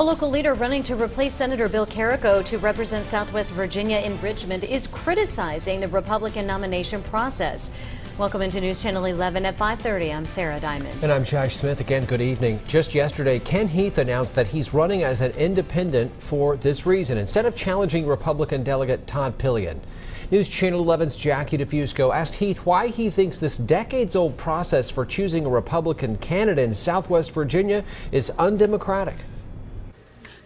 A local leader running to replace Senator Bill Carrico to represent Southwest Virginia in Richmond is criticizing the Republican nomination process. Welcome into News Channel 11 at 5:30. I'm Sarah Diamond. And I'm Josh Smith. Again, good evening. Just yesterday, Ken Heath announced that he's running as an independent for this reason, instead of challenging Republican delegate Todd Pillion. News Channel 11's Jackie DeFusco asked Heath why he thinks this decades-old process for choosing a Republican candidate in Southwest Virginia is undemocratic.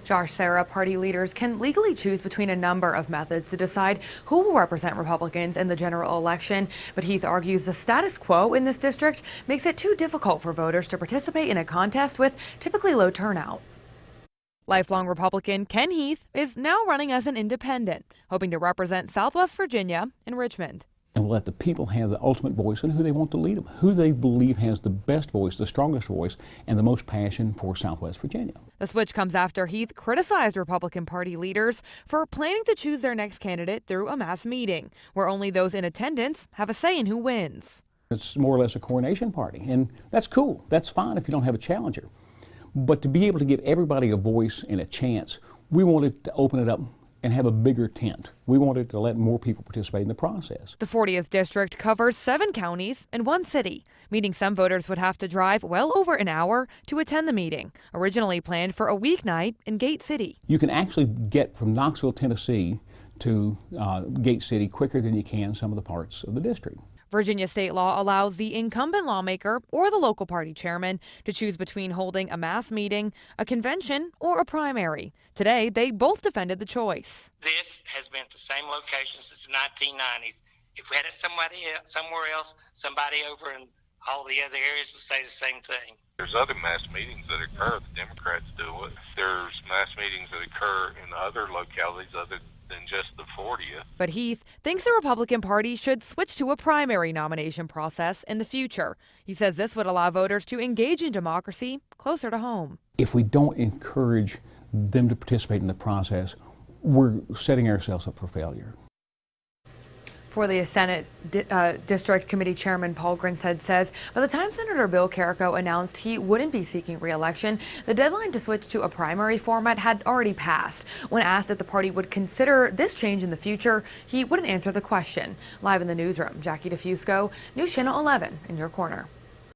Josh, Sarah, party leaders can legally choose between a number of methods to decide who will represent Republicans in the general election. But Heath argues the status quo in this district makes it too difficult for voters to participate in a contest with typically low turnout. Lifelong Republican Ken Heath is now running as an independent, hoping to represent Southwest Virginia in Richmond. And we'll let the people have the ultimate voice in who they want to lead them, who they believe has the best voice, the strongest voice, and the most passion for Southwest Virginia. The switch comes after Heath criticized Republican Party leaders for planning to choose their next candidate through a mass meeting, where only those in attendance have a say in who wins. It's more or less a coronation party, and that's cool. That's fine if you don't have a challenger. But to be able to give everybody a voice and a chance, we wanted to open it up and have a bigger tent. We wanted to let more people participate in the process. The 40th district covers 7 counties and 1 city, meaning some voters would have to drive well over an hour to attend the meeting, originally planned for a weeknight in Gate City. You can actually get from Knoxville, Tennessee to Gate City quicker than you can some of the parts of the district. Virginia state law allows the incumbent lawmaker or the local party chairman to choose between holding a mass meeting, a convention, or a primary. Today, they both defended the choice. This has been at the same location since the 1990s. If we had it somewhere else, somebody over in all the other areas would say the same thing. There's other mass meetings that occur. The Democrats do it. There's mass meetings that occur in other localities other than just the 40th. But Heath thinks the Republican Party should switch to a primary nomination process in the future. He says this would allow voters to engage in democracy closer to home. If we don't encourage them to participate in the process, we're setting ourselves up for failure. For the Senate District Committee Chairman Paul Grinstead says by the time Senator Bill Carrico announced he wouldn't be seeking re-election, the deadline to switch to a primary format had already passed. When asked if the party would consider this change in the future, he wouldn't answer the question. Live in the newsroom, Jackie DeFusco, News Channel 11 in your corner.